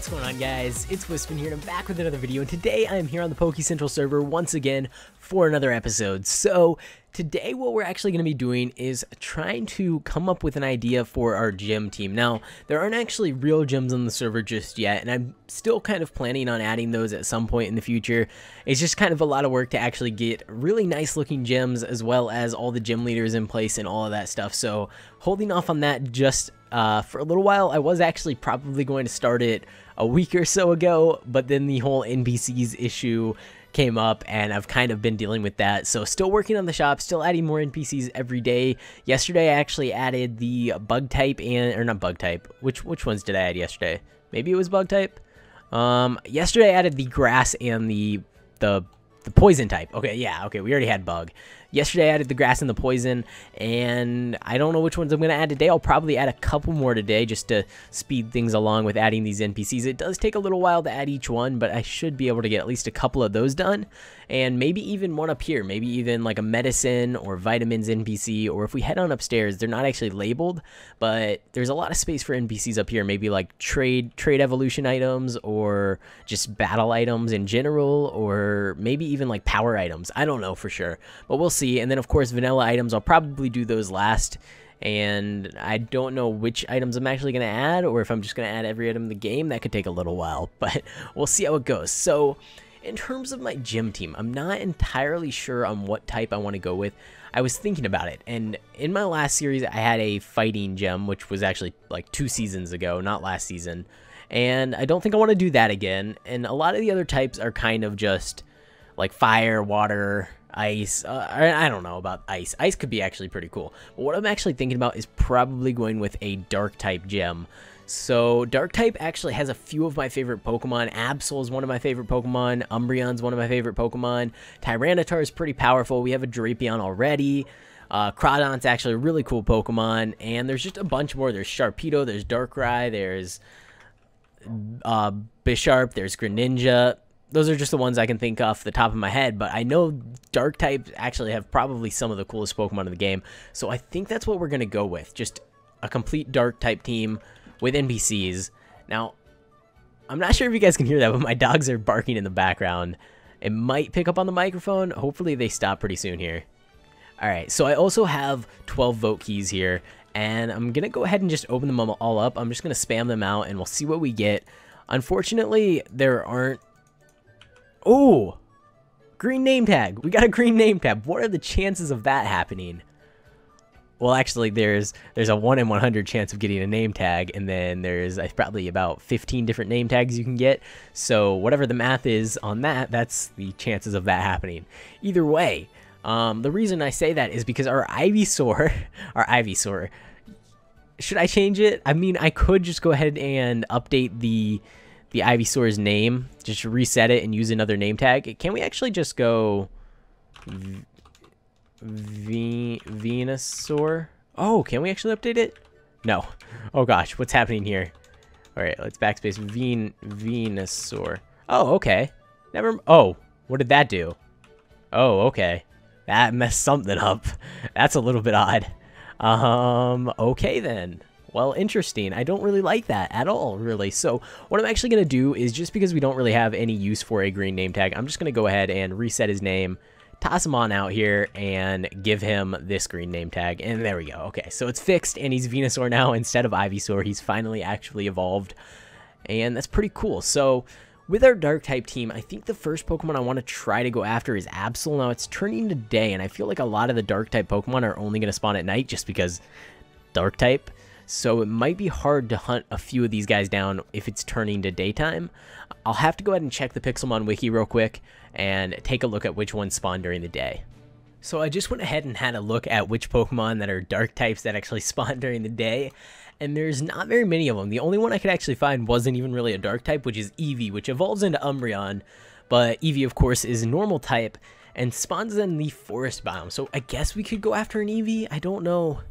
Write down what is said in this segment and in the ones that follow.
What's going on, guys? It's Wispin here, and I'm back with another video, and today I'm here on the Poke Central server once again for another episode. So today what we're actually going to be doing is trying to come up with an idea for our gym team. Now, there aren't actually real gyms on the server just yet, and I'm still kind of planning on adding those at some point in the future. It's just kind of a lot of work to actually get really nice looking gyms, as well as all the gym leaders in place and all of that stuff. So holding off on that just for a little while. I was actually probably going to start it a week or so ago, but then the whole NPCs issue came up and I've kind of been dealing with that. So still working on the shop, still adding more NPCs every day. Yesterday I actually added the bug type or not bug type. Which ones did I add yesterday? Maybe it was bug type. Yesterday I added the grass and the poison type. Okay, yeah, okay, we already had bug. Yesterday I added the grass and the poison, and I don't know which ones I'm going to add today. I'll probably add a couple more today just to speed things along with adding these NPCs. It does take a little while to add each one, but I should be able to get at least a couple of those done, and maybe even one up here. Maybe even like a medicine or vitamins NPC, or if we head on upstairs, they're not actually labeled, but there's a lot of space for NPCs up here. Maybe like trade evolution items, or just battle items in general, or maybe even like power items. I don't know for sure, but we'll see. And then of course vanilla items, I'll probably do those last, and I don't know which items I'm actually going to add, or if I'm just going to add every item in the game. That could take a little while, but we'll see how it goes. So in terms of my gym team, I'm not entirely sure on what type I want to go with. I was thinking about it, and in my last series I had a fighting gym, which was actually like 2 seasons ago, not last season, and I don't think I want to do that again. And a lot of the other types are kind of just like fire, water, ice. I don't know about ice. Ice could be actually pretty cool. But what I'm actually thinking about is probably going with a dark type gym. So dark type actually has a few of my favorite Pokemon. Absol is one of my favorite Pokemon. Umbreon's one of my favorite Pokemon. Tyranitar is pretty powerful. We have a Drapion already. Crawdon's actually a really cool Pokemon. And there's just a bunch more. There's Sharpedo, there's Darkrai, there's Bisharp, there's Greninja. Those are just the ones I can think off the top of my head, but I know dark types actually have probably some of the coolest Pokemon in the game, so I think that's what we're going to go with. Just a complete dark type team with NPCs. Now, I'm not sure if you guys can hear that, but my dogs are barking in the background. It might pick up on the microphone. Hopefully they stop pretty soon here. Alright, so I also have 12 vote keys here, and I'm going to go ahead and just open them all up. I'm just going to spam them out, and we'll see what we get. Unfortunately, there aren't... Oh, green name tag. We got a green name tag. What are the chances of that happening? Well, actually, there's a 1 in 100 chance of getting a name tag, and then there's probably about 15 different name tags you can get. So whatever the math is on that, that's the chances of that happening. Either way, the reason I say that is because our Ivysaur, should I change it? I mean, I could just go ahead and update the Ivysaur's name, just reset it and use another name tag. Can we actually just go Venusaur? Oh, can we actually update it? No. Oh gosh, what's happening here? All right, let's backspace Venusaur. Oh, okay. Oh, what did that do? Oh, okay. That messed something up. That's a little bit odd. Okay then. Well, interesting. I don't really like that at all, really. So what I'm actually going to do is, just because we don't really have any use for a green name tag, I'm just going to go ahead and reset his name, toss him on out here, and give him this green name tag. And there we go. Okay, so it's fixed, and he's Venusaur now instead of Ivysaur. He's finally actually evolved, and that's pretty cool. So with our dark type team, I think the first Pokemon I want to try to go after is Absol. Now, it's turning to day, and I feel like a lot of the dark type Pokemon are only going to spawn at night just because dark type. So it might be hard to hunt a few of these guys down if it's turning to daytime. I'll have to go ahead and check the Pixelmon wiki real quick and take a look at which ones spawn during the day. So I just went ahead and had a look at which Pokemon that are dark types that actually spawn during the day, and there's not very many of them. The only one I could actually find wasn't even really a dark type, which is Eevee, which evolves into Umbreon, but Eevee of course is normal type and spawns in the forest biome. So I guess we could go after an Eevee. I don't know.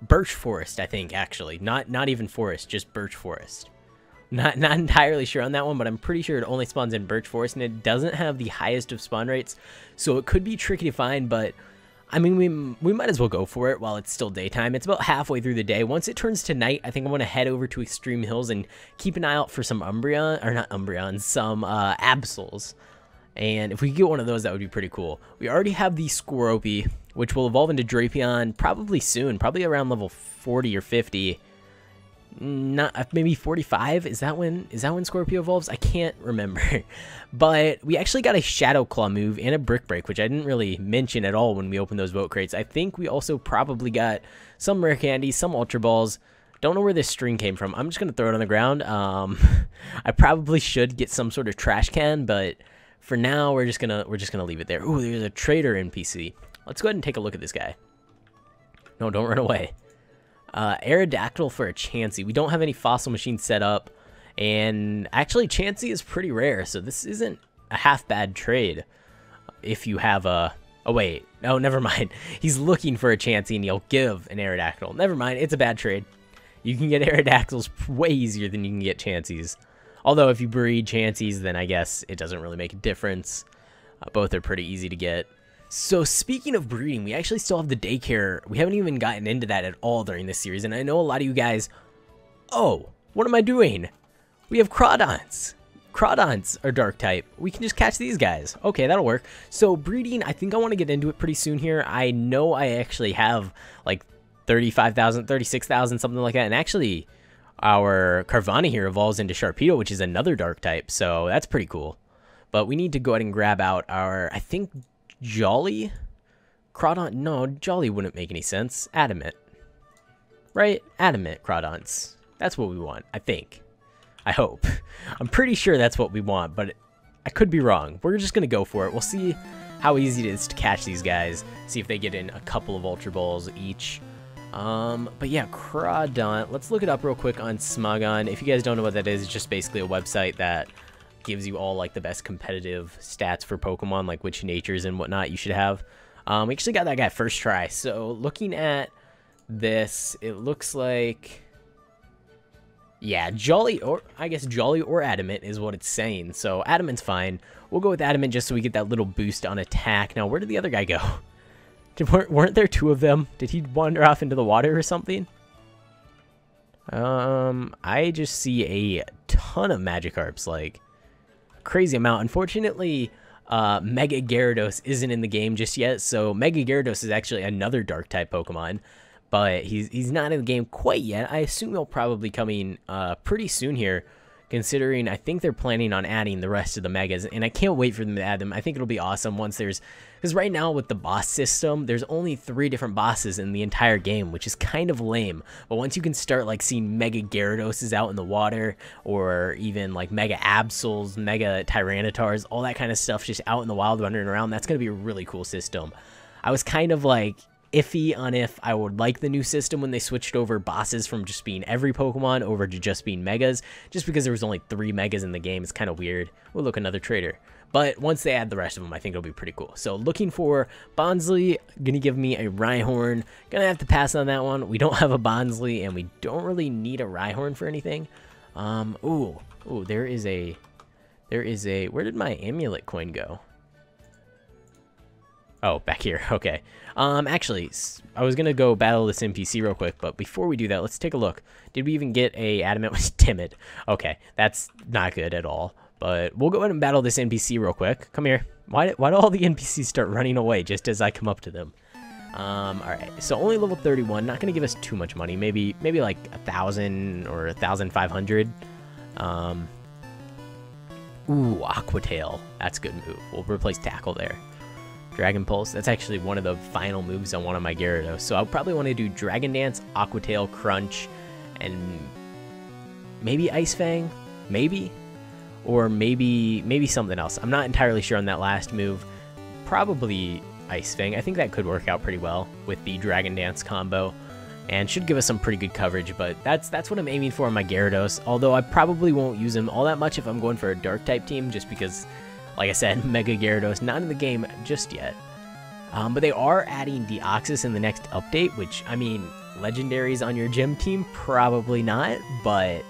Birch Forest, I think, actually. Not even forest, just Birch Forest. Not entirely sure on that one, but I'm pretty sure it only spawns in Birch Forest, and it doesn't have the highest of spawn rates, so it could be tricky to find, but I mean, we might as well go for it while it's still daytime. It's about halfway through the day. Once it turns to night, I think I'm going to head over to Extreme Hills and keep an eye out for some Umbreon, or not Umbreon, some Absols. And if we get one of those, that would be pretty cool. We already have the Scoropy, which will evolve into Drapion probably soon, probably around level 40 or 50. Not maybe 45. Is that when Scorpio evolves? I can't remember. But we actually got a Shadow Claw move and a Brick Break, which I didn't really mention at all when we opened those vote crates. I think we also probably got some rare candy, some Ultra Balls. Don't know where this string came from. I'm just gonna throw it on the ground. I probably should get some sort of trash can, but for now we're just gonna leave it there. Ooh, there's a Traitor NPC. Let's go ahead and take a look at this guy. No, don't run away. Aerodactyl for a Chansey. We don't have any fossil machines set up, and actually Chansey is pretty rare, so this isn't a half bad trade. If you have a... Oh, wait. No, never mind. He's looking for a Chansey, and he'll give an Aerodactyl. Never mind. It's a bad trade. You can get Aerodactyls way easier than you can get Chanseys. Although, if you breed Chanseys, then I guess it doesn't really make a difference. Both are pretty easy to get. So speaking of breeding, we actually still have the daycare. We haven't even gotten into that at all during this series, and I know a lot of you guys... Oh, what am I doing? We have Crawdons. Crawdons are dark type. We can just catch these guys. Okay, that'll work. So breeding, I think I want to get into it pretty soon here. I know I actually have like 35,000, 36,000, something like that, and actually our Carvana here evolves into Sharpedo, which is another dark type, so that's pretty cool. But we need to go ahead and grab out our, I think... Jolly? Crawdon? No, Jolly wouldn't make any sense. Adamant. Right? Adamant Crawdons. That's what we want, I think. I hope. I'm pretty sure that's what we want, but I could be wrong. We're just going to go for it. We'll see how easy it is to catch these guys. See if they get in a couple of Ultra Balls each. But yeah, Crawdon. Let's look it up real quick on Smogon. If you guys don't know what that is, it's just basically a website that gives you all like the best competitive stats for Pokemon, like which natures and whatnot you should have. We actually got that guy first try. So looking at this, it looks like, yeah, Jolly, or I guess Jolly or Adamant is what it's saying. So Adamant's fine. We'll go with Adamant just so we get that little boost on attack. Now, where did the other guy go? Weren't there two of them? Did he wander off into the water or something? I just see a ton of Magikarps, like crazy amount. Unfortunately, Mega Gyarados isn't in the game just yet, so Mega Gyarados is actually another dark type Pokemon, but he's not in the game quite yet. I assume he'll probably be coming pretty soon here, considering I think they're planning on adding the rest of the Megas, and I can't wait for them to add them. I think it'll be awesome once because right now with the boss system, there's only 3 different bosses in the entire game, which is kind of lame. But once you can start like seeing Mega Gyaradoses out in the water, or even like Mega Absols, Mega Tyrannitars, all that kind of stuff just out in the wild wandering around, that's going to be a really cool system. I was kind of like iffy on if I would like the new system when they switched over bosses from just being every Pokemon over to just being Megas, just because there was only 3 Megas in the game. It's kind of weird. Oh, look, another Traitor. But once they add the rest of them, I think it'll be pretty cool. So looking for Bonsly, gonna give me a Rhyhorn. Gonna have to pass on that one. We don't have a Bonsly, and we don't really need a Rhyhorn for anything. Ooh, there is a, where did my amulet coin go? Oh, back here. Okay. Actually, I was gonna go battle this NPC real quick, but before we do that, let's take a look. Did we even get a Adamant was timid? Okay, that's not good at all. But we'll go ahead and battle this NPC real quick. Come here. Why do all the NPCs start running away just as I come up to them? Alright, so only level 31. Not gonna give us too much money. Maybe like 1,000 or 1,500. Ooh, Aqua Tail. That's a good move. We'll replace Tackle there. Dragon Pulse. That's actually one of the final moves I want on my Gyarados. So I'll probably want to do Dragon Dance, Aqua Tail, Crunch, and maybe Ice Fang. Maybe. Or maybe something else. I'm not entirely sure on that last move. Probably Ice Fang. I think that could work out pretty well with the Dragon Dance combo, and should give us some pretty good coverage. But that's what I'm aiming for on my Gyarados. Although I probably won't use him all that much if I'm going for a Dark type team, just because, like I said, Mega Gyarados not in the game just yet. But they are adding Deoxys in the next update, which, I mean, legendaries on your gym team, probably not, but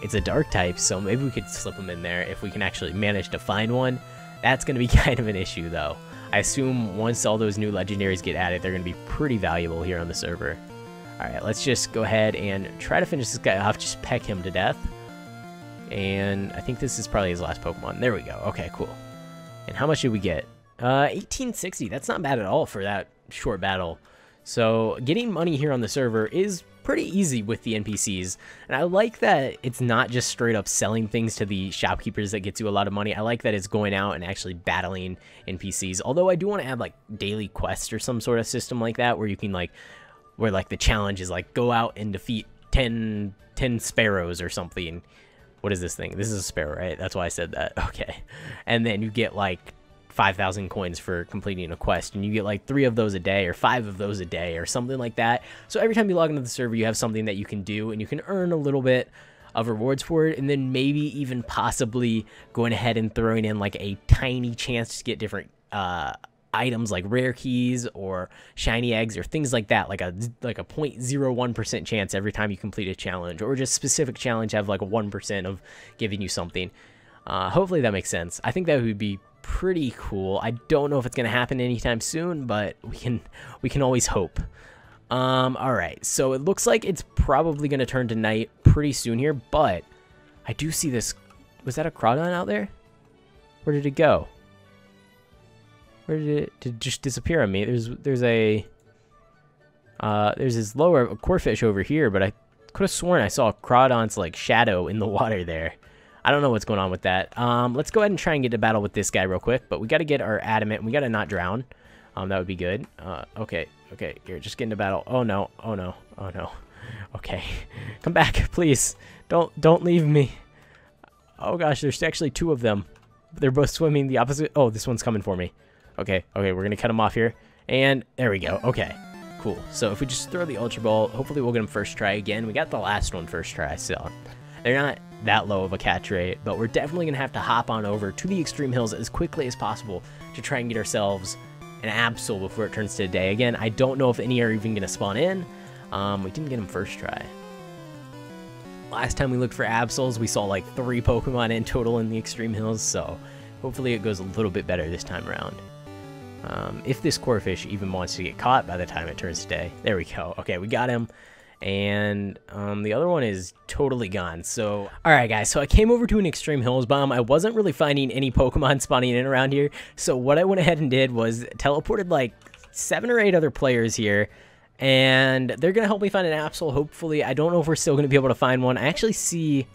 it's a dark type, so maybe we could slip them in there if we can actually manage to find one. That's going to be kind of an issue, though. I assume once all those new legendaries get added, they're going to be pretty valuable here on the server. Alright, let's just go ahead and try to finish this guy off, just peck him to death. And I think this is probably his last Pokemon. There we go. Okay, cool. And how much did we get? 1860. That's not bad at all for that short battle. So getting money here on the server is pretty easy with the NPCs. And I like that it's not just straight up selling things to the shopkeepers that gets you a lot of money. I like that it's going out and actually battling NPCs. Although I do want to add like daily quests or some sort of system like that where you can like, where like the challenge is like go out and defeat 10 sparrows or something. What is this thing? This is a sparrow, right? That's why I said that. Okay. And then you get like 5,000 coins for completing a quest, and you get like 3 of those a day or 5 of those a day or something like that. So every time you log into the server, you have something that you can do, and you can earn a little bit of rewards for it, and then maybe even possibly going ahead and throwing in like a tiny chance to get different items like rare keys or shiny eggs or things like that, like a 0.01% chance every time you complete a challenge, or just specific challenge have like a 1% of giving you something. Hopefully that makes sense. I think that would be pretty cool. I don't know if it's gonna happen anytime soon, but we can always hope. All right, so it looks like it's probably gonna turn to night pretty soon here, but I do see this. Was that a Crawdon out there? Where did it go? Where did it just disappear on me? There's this lower Corphish over here, but I could have sworn I saw a Crawdon's like shadow in the water there. I don't know what's going on with that. Let's go ahead and try and get to battle with this guy real quick, but we got to get our adamant. We got to not drown. That would be good. Okay, here, just get into battle. Oh no, oh no, oh no. Okay, come back, please. Don't leave me. Oh gosh, there's actually 2 of them. They're both swimming the opposite. Oh, this one's coming for me. Okay, we're gonna cut him off here, and there we go. Okay, cool. So if we just throw the Ultra Ball, hopefully we'll get him first try again. We got the last one first try, so they're not that low of a catch rate, but we're definitely gonna have to hop on over to the Extreme Hills as quickly as possible to try and get ourselves an Absol before it turns to day. Again, I don't know if any are even gonna spawn in. We didn't get him first try. Last time we looked for Absols, we saw like 3 Pokemon in total in the Extreme Hills, so hopefully it goes a little bit better this time around. If this Corphish even wants to get caught by the time it turns to day. There we go. Okay, we got him. And the other one is totally gone. So, alright guys, so I came over to an Extreme Hills biome. I wasn't really finding any Pokemon spawning in around here. So what I went ahead and did was teleported like 7 or 8 other players here. And they're going to help me find an Absol, hopefully. I don't know if we're still going to be able to find one. I actually see...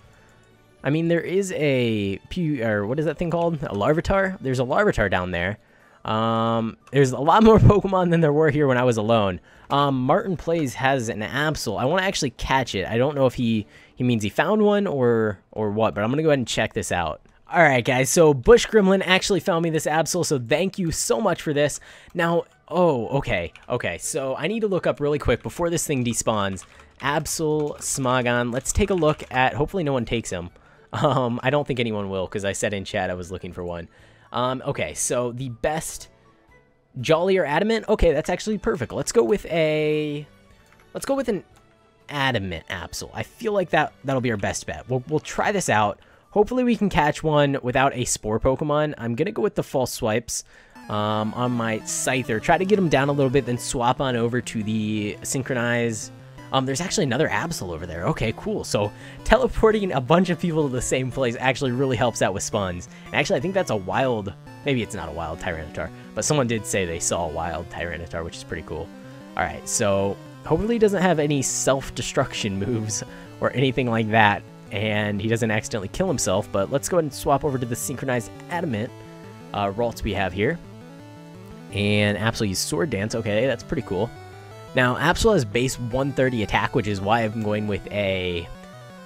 I mean, there is a... or what is that thing called? A Larvitar? There's a Larvitar down there. There's a lot more Pokemon than there were here when I was alone. Martin Plays has an Absol. I want to actually catch it. I don't know if he means he found one or what, but I'm going to go ahead and check this out. Alright guys, so Bush Gremlin actually found me this Absol, so thank you so much for this. Now, oh, okay, so I need to look up really quick before this thing despawns. Absol Smogon. Let's take a look at, hopefully no one takes him. I don't think anyone will, because I said in chat I was looking for one. Okay, so the best Jolly or Adamant. Okay, that's actually perfect. Let's go with an Adamant Absol. I feel like that'll be our best bet. We'll try this out. Hopefully we can catch one without a Spore Pokemon. I'm gonna go with the False Swipes on my Scyther. Try to get him down a little bit, then swap on over to the Synchronize. There's actually another Absol over there. Okay, cool. So teleporting a bunch of people to the same place actually really helps out with spawns. And actually, I think that's a wild... Maybe it's not a wild Tyranitar, but someone did say they saw a wild Tyranitar, which is pretty cool. Alright, so hopefully he doesn't have any self-destruction moves or anything like that, and he doesn't accidentally kill himself, but let's go ahead and swap over to the Synchronized Adamant Ralts we have here. And Absol used Sword Dance. Okay, that's pretty cool. Now, Absol has base 130 attack, which is why I'm going with an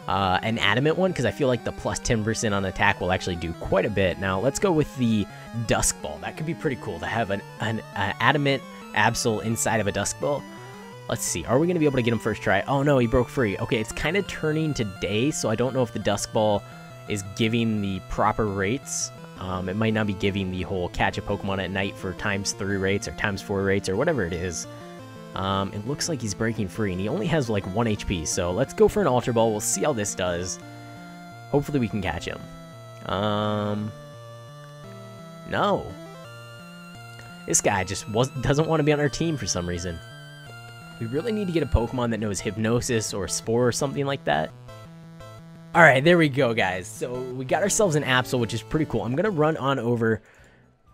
Adamant one, because I feel like the plus 10% on attack will actually do quite a bit. Now, let's go with the Dusk Ball. That could be pretty cool to have an Adamant Absol inside of a Dusk Ball. Let's see. Are we going to be able to get him first try? Oh, no, he broke free. Okay, it's kind of turning to day, so I don't know if the Dusk Ball is giving the proper rates. It might not be giving the whole catch a Pokemon at night for ×3 rates or ×4 rates or whatever it is. It looks like he's breaking free, and he only has like 1 HP, so let's go for an Ultra Ball. We'll see how this does. Hopefully we can catch him. No. This guy just doesn't want to be on our team for some reason. We really need to get a Pokemon that knows Hypnosis or Spore or something like that. Alright, there we go, guys. So we got ourselves an Absol, which is pretty cool. I'm going to run on over...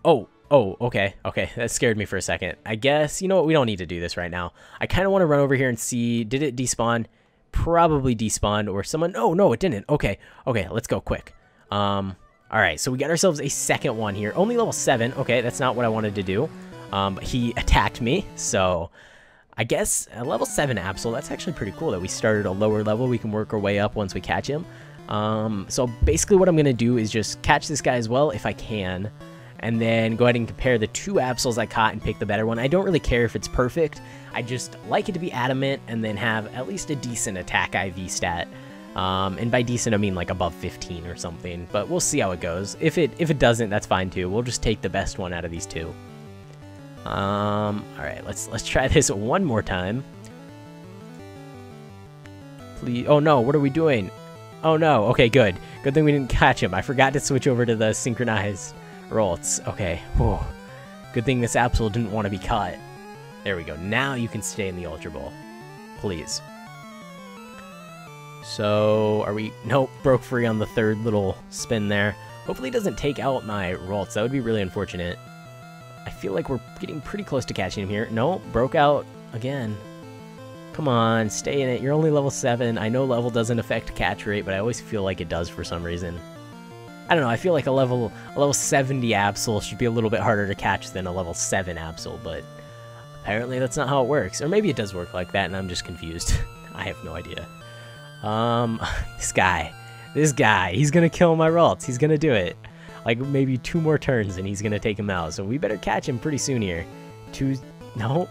Oh, okay. Okay, that scared me for a second. I guess, you know what, we don't need to do this right now. I kind of want to run over here and see, did it despawn? Probably despawned, or someone... Oh, no, it didn't. Okay, let's go quick. Alright, so we got ourselves a second one here. Only level 7. Okay, that's not what I wanted to do. But he attacked me, so... I guess a level 7 Absol, that's actually pretty cool that we started a lower level. We can work our way up once we catch him. So basically what I'm going to do is just catch this guy as well if I can. And then go ahead and compare the 2 Absols I caught and pick the better one. I don't really care if it's perfect. I just like it to be adamant and then have at least a decent attack IV stat. And by decent, I mean like above 15 or something. But we'll see how it goes. If it doesn't, that's fine too. We'll just take the best one out of these 2. Alright, let's try this one more time. Please. Oh no, what are we doing? Oh no, okay, good. Good thing we didn't catch him. I forgot to switch over to the synchronized rolls. Okay, whew. Good thing this Absol didn't want to be caught. There we go. Now you can stay in the Ultra Ball. Please. So, are we... Nope, broke free on the 3rd little spin there. Hopefully it doesn't take out my Ralts. That would be really unfortunate. I feel like we're getting pretty close to catching him here. No, broke out again. Come on, stay in it. You're only level 7. I know level doesn't affect catch rate, but I always feel like it does for some reason. I don't know, I feel like a level 70 Absol should be a little bit harder to catch than a level 7 Absol, but apparently that's not how it works. Or maybe it does work like that and I'm just confused. I have no idea. This guy, he's gonna kill my Ralts. He's gonna do it. Like maybe 2 more turns and he's gonna take him out. So we better catch him pretty soon here. Nope.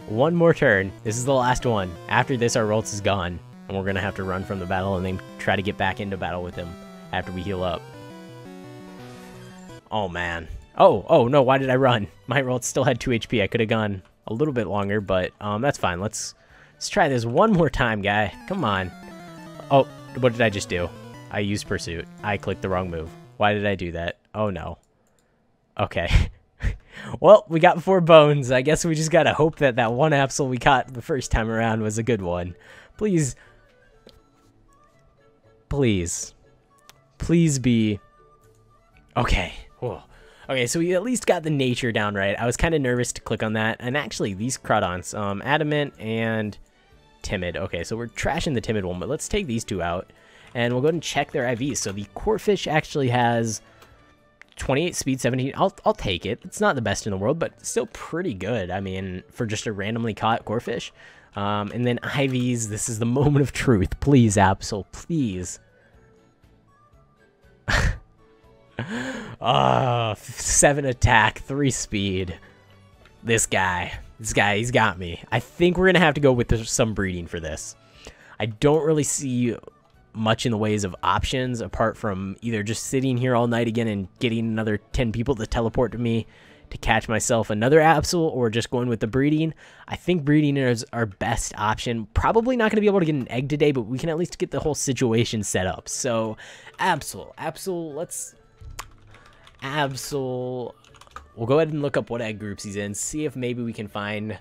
1 more turn. This is the last one. After this, our Ralts is gone. And we're gonna have to run from the battle and then try to get back into battle with him after we heal up. Oh man. Oh no, why did I run? My Ralts still had 2 HP. I could have gone a little bit longer, but that's fine. Let's try this one more time, guy. Come on. Oh, what did I just do? I used Pursuit. I clicked the wrong move. Why did I do that? Oh no. Okay. Well, we got 4 bones. I guess we just gotta hope that that one Absol we caught the first time around was a good one. Please. Please. Please be... Okay. Whoa. Okay, so we at least got the nature down right. I was kind of nervous to click on that. And actually, these Crawdons, Adamant and Timid. Okay, so we're trashing the Timid one, but let's take these 2 out. And we'll go ahead and check their IVs. So the Corphish actually has 28 speed, 17. I'll take it. It's not the best in the world, but still pretty good. I mean, for just a randomly caught Corphish. And then IVs, this is the moment of truth. Please, Absol, please. 7 attack, 3 speed. This guy, he's got me. I think we're going to have to go with some breeding for this. I don't really see much in the ways of options apart from either just sitting here all night again and getting another 10 people to teleport to me to catch myself another Absol, or just going with the breeding. I think breeding is our best option. Probably not going to be able to get an egg today, but we can at least get the whole situation set up. So Absol, we'll go ahead and look up what egg groups he's in, see if maybe we can find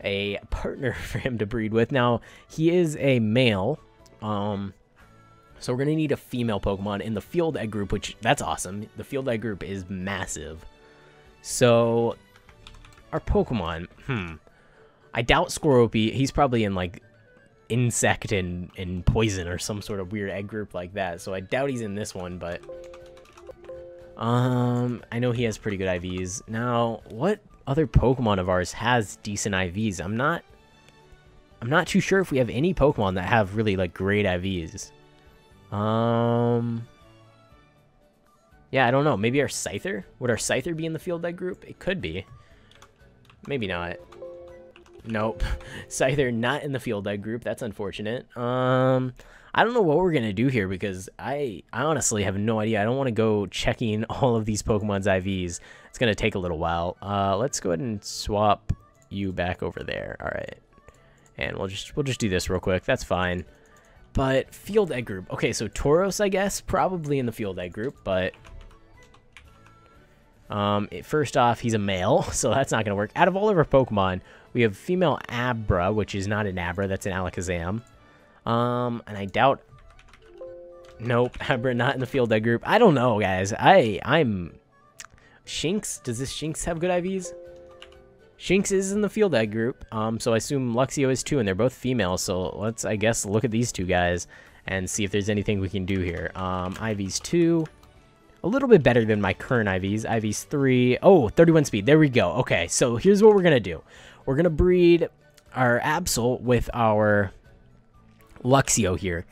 a partner for him to breed with. Now, he is a male, so we're going to need a female Pokemon in the field egg group, which, that's awesome. The field egg group is massive. So, our Pokemon, I doubt Scoropy, he's probably in, like, insect and poison or some sort of weird egg group like that. So I doubt he's in this one, but I know he has pretty good IVs. Now, what other Pokemon of ours has decent IVs? I'm not too sure if we have any Pokemon that have really, like, great IVs. Yeah, I don't know. Maybe our Scyther? Would our Scyther be in the field egg group? It could be. Maybe not. Nope. Scyther not in the field egg group. That's unfortunate. I don't know what we're going to do here because I honestly have no idea. I don't want to go checking all of these Pokemon's IVs. It's going to take a little while. Let's go ahead and swap you back over there. All right. And we'll just do this real quick. That's fine. But field egg group. Okay, so Tauros, I guess, probably in the field egg group, but First off, he's a male, so that's not going to work. Out of all of our Pokemon, we have female Abra, which is not an Abra, that's an Alakazam. And I doubt... Nope, Abra not in the field egg group. I don't know, guys. I'm... Shinx? Does this Shinx have good IVs? Shinx is in the field egg group, so I assume Luxio is too, and they're both female, so let's, I guess, look at these two guys and see if there's anything we can do here. IVs 2... A little bit better than my current IVs. IVs 3. Oh, 31 speed. There we go. Okay, so here's what we're going to do. We're going to breed our Absol with our Luxio here.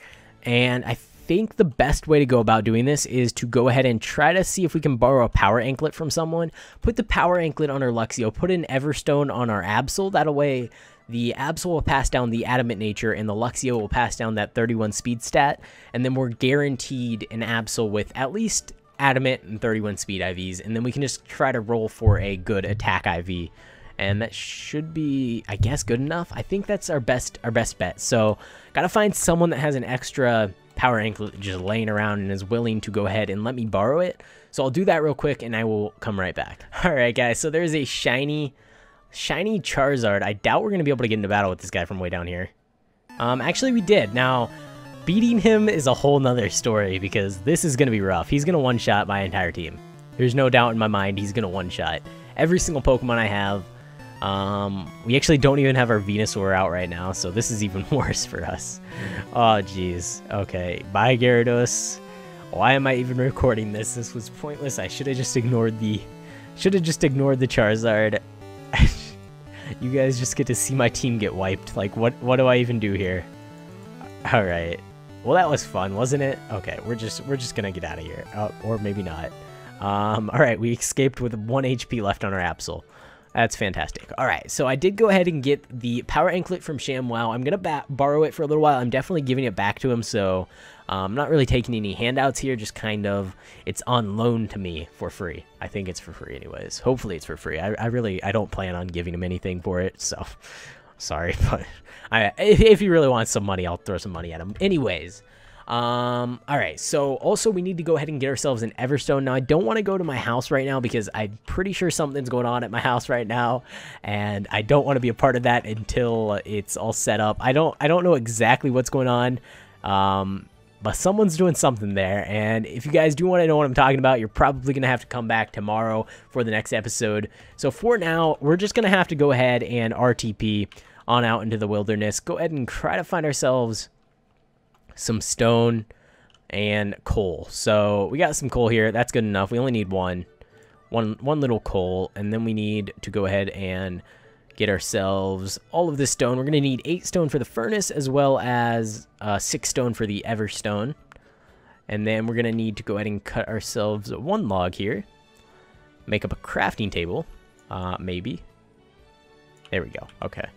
And I think the best way to go about doing this is to go ahead and try to see if we can borrow a power anklet from someone. Put the power anklet on our Luxio. Put an Everstone on our Absol. That way the Absol will pass down the adamant nature and the Luxio will pass down that 31 speed stat. And then we're guaranteed an Absol with at least... adamant and 31 speed IVs, and then we can just try to roll for a good attack IV, and that should be, I guess, good enough. I think that's our best bet. So gotta find someone that has an extra power anklet just laying around and is willing to go ahead and let me borrow it. So I'll do that real quick and I will come right back. All right, guys, so there's a shiny Charizard. I doubt we're gonna be able to get into battle with this guy from way down here. Actually we did. Now beating him is a whole nother story because this is going to be rough. He's going to one-shot my entire team. There's no doubt in my mind he's going to one-shot every single Pokemon I have. We actually don't even have our Venusaur out right now, so this is even worse for us. Oh, jeez. Okay, bye, Gyarados. Why am I even recording this? This was pointless. I should have just ignored the... Charizard. You guys just get to see my team get wiped. Like, what do I even do here? All right. Well, that was fun, wasn't it? Okay, we're just gonna get out of here, or maybe not. All right, we escaped with 1 HP left on our Absol. That's fantastic. All right, so I did go ahead and get the power anklet from ShamWow. I'm gonna borrow it for a little while. I'm definitely giving it back to him, so I'm not really taking any handouts here. Just kind of, it's on loan to me for free. I think it's for free, anyways. Hopefully, it's for free. I don't plan on giving him anything for it, so. Sorry, but if he really wants some money, I'll throw some money at him. Anyways, all right, so also we need to go ahead and get ourselves an Everstone. Now, I don't want to go to my house right now because I'm pretty sure something's going on at my house right now, and I don't want to be a part of that until it's all set up. I don't know exactly what's going on, but someone's doing something there, and if you guys do want to know what I'm talking about, you're probably going to have to come back tomorrow for the next episode. So for now, we're just going to have to go ahead and RTP on out into the wilderness. Go ahead and try to find ourselves some stone and coal. So we got some coal here. That's good enough. We only need one little coal, and then we need to go ahead and get ourselves all of this stone. We're going to need 8 stone for the furnace as well as 6 stone for the Everstone. And then we're going to need to go ahead and cut ourselves 1 log here. Make up a crafting table, maybe. There we go. Okay.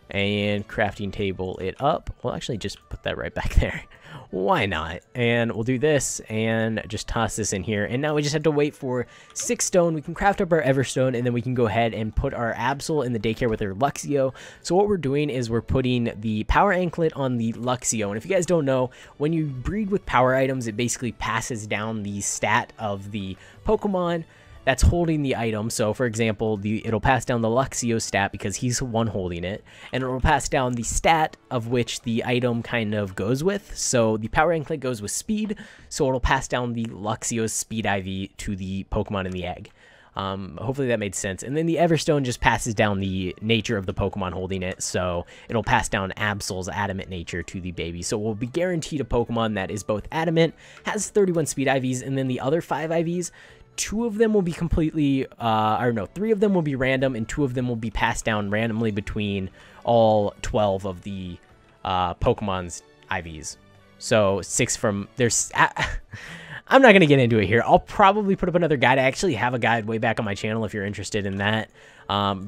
And crafting table it up. We'll actually just put that right back there. Why not? And we'll do this and just toss this in here. And now we just have to wait for 6 stone. We can craft up our Everstone, and then we can go ahead and put our Absol in the daycare with our Luxio. So what we're doing is we're putting the power anklet on the Luxio. And if you guys don't know, when you breed with power items, it basically passes down the stat of the Pokemon that's holding the item. So for example, it'll pass down the Luxio stat because he's the one holding it, and it'll pass down the stat of which the item kind of goes with. So the power anklet goes with speed, so it'll pass down the Luxio's speed IV to the Pokemon in the egg. Hopefully that made sense. And then the Everstone just passes down the nature of the Pokemon holding it, so it'll pass down Absol's adamant nature to the baby. So we'll be guaranteed a Pokemon that is both adamant, has 31 speed IVs, and then the other 5 IVs, 2 of them will be completely, or no, 3 of them will be random, and 2 of them will be passed down randomly between all 12 of the Pokemon's IVs. So 6 from, there's, I'm not going to get into it here. I'll probably put up another guide. I actually have a guide way back on my channel if you're interested in that,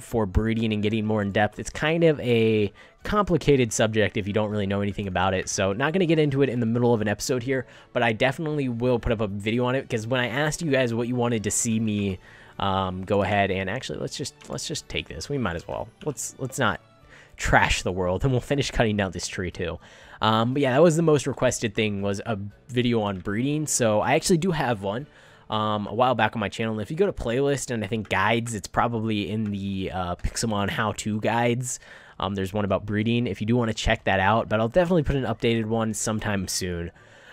for breeding and getting more in depth. It's kind of a complicated subject if you don't really know anything about it, so not going to get into it in the middle of an episode here, but I definitely will put up a video on it, because when I asked you guys what you wanted to see me go ahead and actually let's just take this. We might as well. Let's not trash the world, and we'll finish cutting down this tree too. But yeah, that was the most requested thing, was a video on breeding, so I actually do have one. a while back on my channel. And if you go to playlist and I think guides, it's probably in the Pixelmon how-to guides. There's one about breeding if you do want to check that out, but I'll definitely put an updated one sometime soon.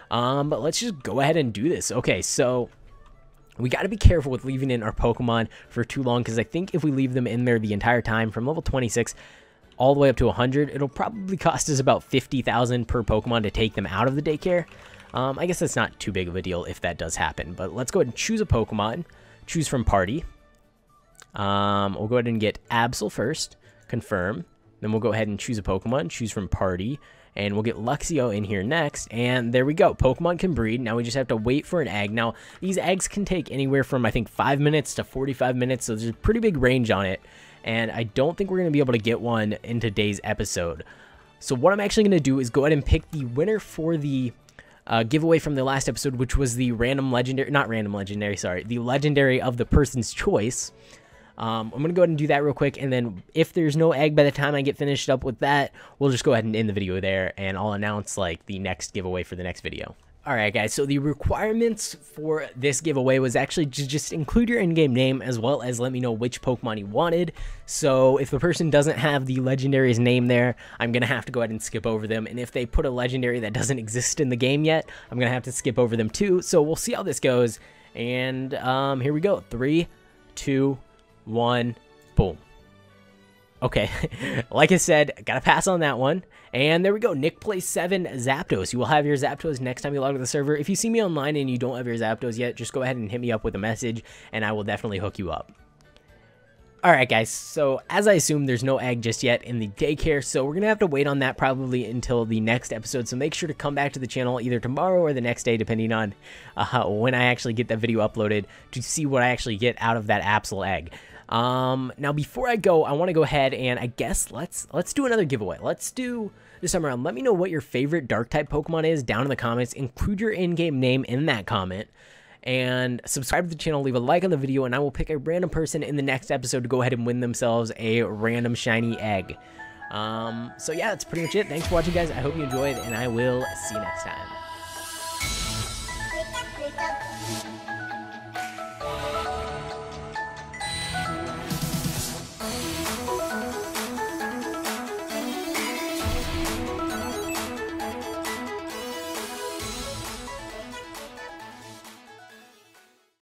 But let's just go ahead and do this. Okay, so we got to be careful with leaving in our Pokemon for too long, because I think if we leave them in there the entire time from level 26 all the way up to 100, it'll probably cost us about 50,000 per Pokemon to take them out of the daycare. I guess that's not too big of a deal if that does happen, but let's go ahead and choose a Pokemon. Choose from party. We'll go ahead and get Absol first. Confirm. Then we'll go ahead and choose a Pokemon. Choose from party. And we'll get Luxio in here next. And there we go. Pokemon can breed. Now we just have to wait for an egg. Now, these eggs can take anywhere from, I think, 5 minutes to 45 minutes. So there's a pretty big range on it. And I don't think we're going to be able to get one in today's episode. So what I'm actually going to do is go ahead and pick the winner for the giveaway from the last episode, which was the random legendary, not random legendary, sorry, the legendary of the person's choice. I'm going to go ahead and do that real quick, and then if there's no egg by the time I get finished up with that, we'll just go ahead and end the video there, and I'll announce like the next giveaway for the next video. Alright guys, so the requirements for this giveaway was actually to just include your in-game name as well as let me know which Pokemon you wanted. So if the person doesn't have the legendary's name there, I'm going to have to go ahead and skip over them. And if they put a legendary that doesn't exist in the game yet, I'm going to have to skip over them too. So we'll see how this goes. And here we go. 3, 2, 1, boom. Okay, like I said, gotta pass on that one. And there we go. Nick plays 7 Zapdos. You will have your Zapdos next time you log to the server. If you see me online and you don't have your Zapdos yet, just go ahead and hit me up with a message, and I will definitely hook you up. Alright guys, so as I assume, there's no egg just yet in the daycare, so we're going to have to wait on that probably until the next episode. So make sure to come back to the channel either tomorrow or the next day, depending on when I actually get that video uploaded, to see what I actually get out of that Absol egg. Now before I go, I want to go ahead and I guess let's do another giveaway. Let's do this time around. Let me know what your favorite dark type Pokemon is down in the comments. Include your in-game name in that comment, and subscribe to the channel, leave a like on the video, and I will pick a random person in the next episode to go ahead and win themselves a random shiny egg. So yeah, that's pretty much it. Thanks for watching guys. I hope you enjoyed, and I will see you next time.